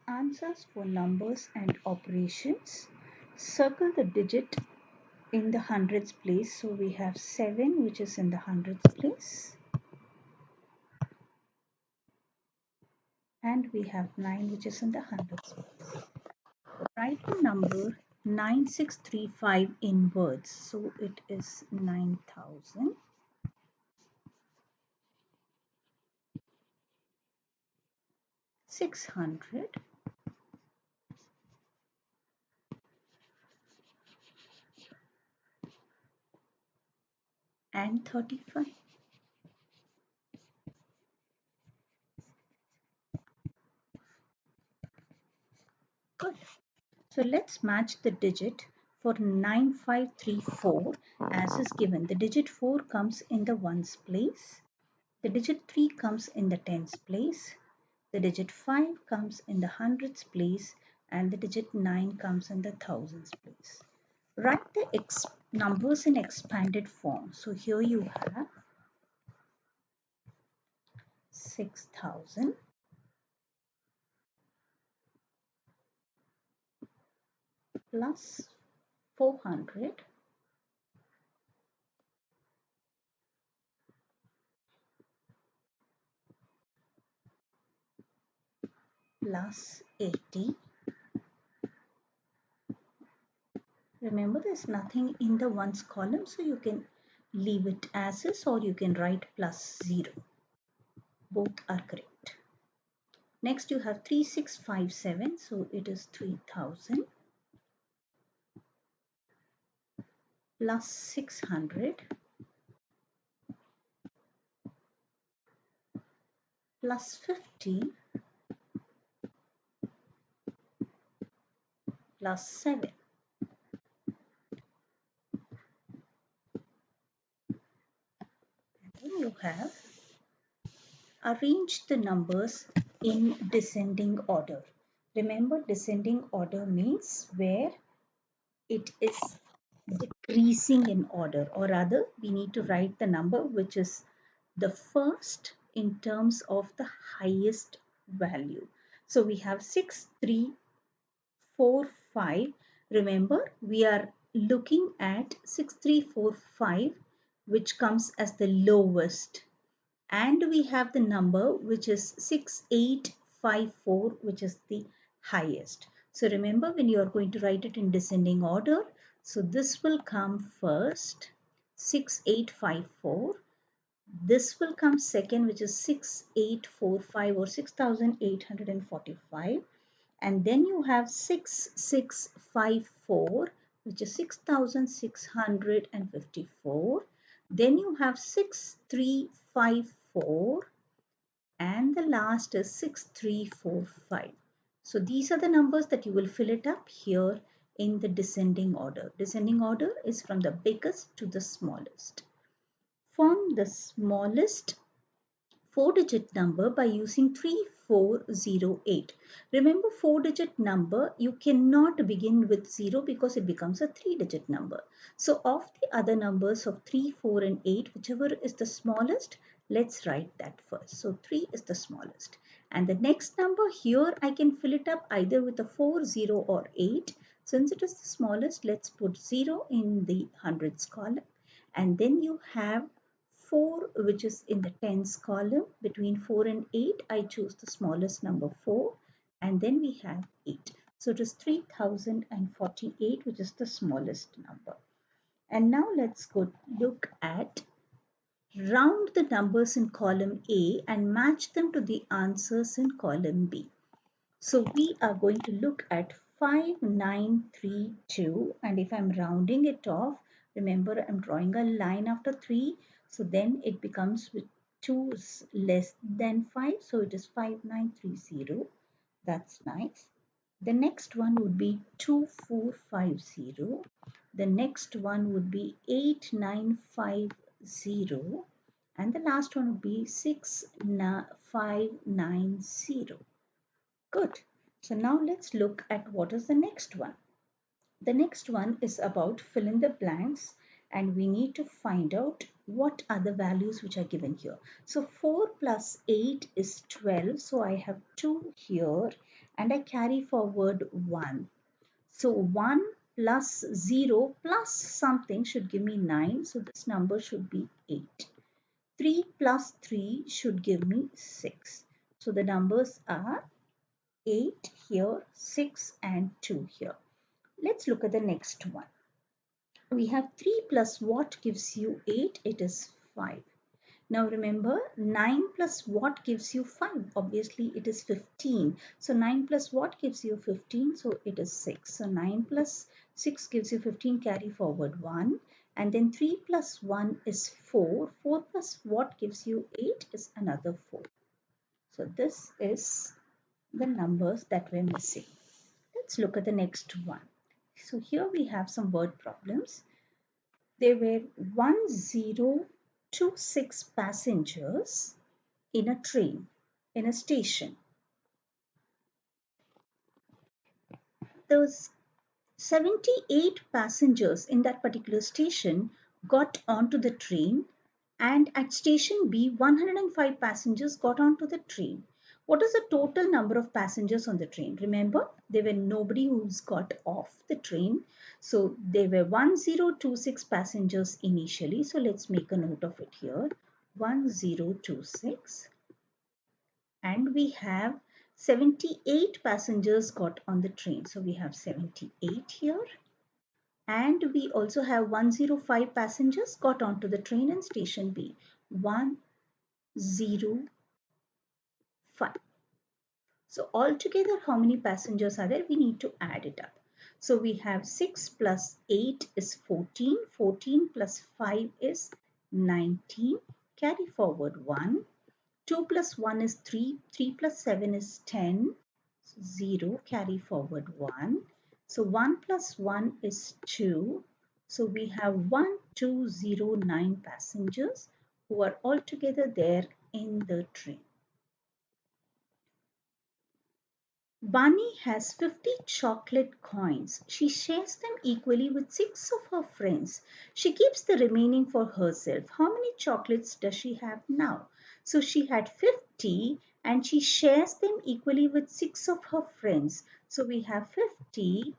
Answers for numbers and operations. Circle the digit in the hundreds place. So we have 7 which is in the hundreds place. And we have 9 which is in the hundreds place. Write the number 9635 in words. So it is 9,600 and 35. Good. So let's match the digit for 9534 as is given. The digit 4 comes in the ones place. The digit 3 comes in the tens place. The digit 5 comes in the hundreds place. And the digit 9 comes in the thousands place. Write the numbers in expanded form. So here you have 6,000 plus 400 plus 80. Remember, there's nothing in the ones column, so you can leave it as is or you can write plus 0. Both are correct. Next you have 3657, so it is 3000 plus 600 plus 50 plus 7. And then you have arrange the numbers in descending order. Remember, descending order means where it is decreasing in order, or rather we need to write the number which is the first in terms of the highest value. So we have 6345. Remember, we are looking at 6345 which comes as the lowest, and we have the number which is 6854 which is the highest. So remember, when you are going to write it in descending order, so this will come first, 6854. This will come second, which is 6845 or 6845, and then you have 6654 which is 6654. Then you have 6354 and the last is 6345. So these are the numbers that you will fill it up here in the descending order. Descending order is from the biggest to the smallest. Form the smallest 4-digit number by using 3408. Remember, 4-digit number, you cannot begin with 0 because it becomes a 3-digit number. So of the other numbers of 3, 4 and 8, whichever is the smallest, let's write that first. So 3 is the smallest. And the next number here, I can fill it up either with a 4, 0 or 8. Since it is the smallest, let's put 0 in the hundreds column. And then you have 4 which is in the tens column. Between 4 and 8 I choose the smallest number 4, and then we have 8. So it is 3048 which is the smallest number. And now let's go look at round the numbers in column A and match them to the answers in column B. So we are going to look at 5932, and if I'm rounding it off, remember I'm drawing a line after 3, so then it becomes with 2 less than 5, so it is 5930. That's nice. The next one would be 2450. The next one would be 8950, and the last one would be 6590. Good. So now let's look at what is the next one. The next one is about fill in the blanks and we need to find out what are the values which are given here. So 4 plus 8 is 12. So I have 2 here and I carry forward 1. So 1 plus 0 plus something should give me 9. So this number should be 8. 3 plus 3 should give me 6. So the numbers are 8 here, 6 and 2 here. Let's look at the next one. We have 3 plus what gives you 8? It is 5. Now remember, 9 plus what gives you 5? Obviously it is 15. So 9 plus what gives you 15? So it is 6. So 9 plus 6 gives you 15, carry forward 1. And then 3 plus 1 is 4. 4 plus what gives you 8 is another 4. So this is the numbers that we're missing. Let's look at the next one. So here we have some word problems. There were 1026 passengers in a train, in a station. Those 78 passengers in that particular station got onto the train, and at station B, 105 passengers got onto the train. What is the total number of passengers on the train? Remember, there were nobody who's got off the train. So there were 1026 passengers initially. So let's make a note of it here. 1026. And we have 78 passengers got on the train. So we have 78 here. And we also have 105 passengers got onto the train in station B. 105. So altogether, how many passengers are there? We need to add it up. So we have 6 plus 8 is 14. 14 plus 5 is 19. Carry forward 1. 2 plus 1 is 3. 3 plus 7 is 10. 0. Carry forward 1. So 1 plus 1 is 2. So we have 1209 passengers who are altogether there in the train. Bunny has 50 chocolate coins. She shares them equally with 6 of her friends. She keeps the remaining for herself. How many chocolates does she have now? So she had 50 and she shares them equally with 6 of her friends. So we have 50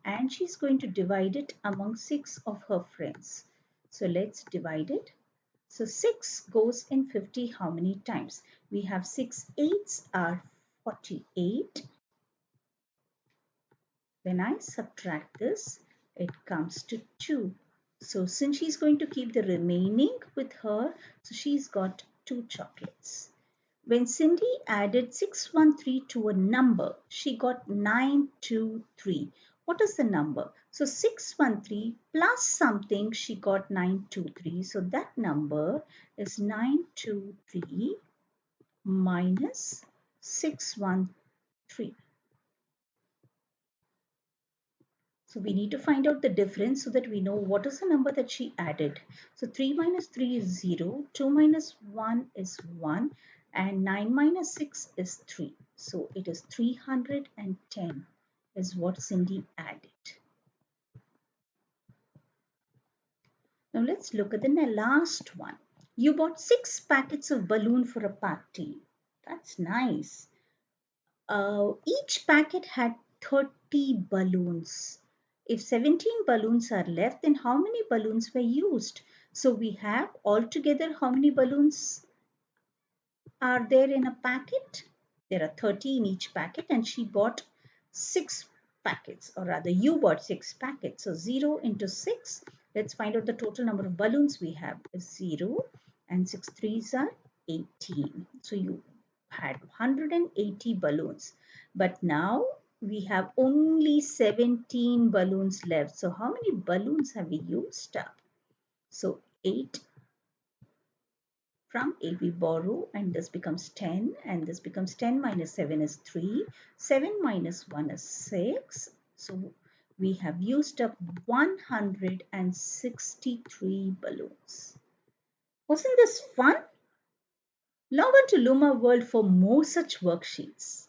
and she's going to divide it among 6 of her friends. So let's divide it. So 6 goes in 50 how many times? We have 6 eights are 48. When I subtract this, it comes to 2. So since she's going to keep the remaining with her, so she's got 2 chocolates. When Cindy added 613 to a number, she got 923. What is the number? So 613 plus something, she got 923. So that number is 923 minus 613. So we need to find out the difference so that we know what is the number that she added. So 3 minus 3 is 0, 2 minus 1 is 1, and 9 minus 6 is 3. So it is 310 is what Cindy added. Now let's look at the last one. You bought 6 packets of balloon for a party. That's nice. Each packet had 30 balloons. If 17 balloons are left, then how many balloons were used? So we have altogether how many balloons are there in a packet? There are 30 in each packet and she bought 6 packets, or rather you bought 6 packets. So 0 into 6. Let's find out the total number of balloons we have is 0 and 6 threes are 18. So you had 180 balloons. But now we have only 17 balloons left. So how many balloons have we used up? So 8 from A we borrow, and this becomes 10, and this becomes 10 minus 7 is 3. 7 minus 1 is 6. So we have used up 163 balloons. Wasn't this fun? Log on to Luma World for more such worksheets.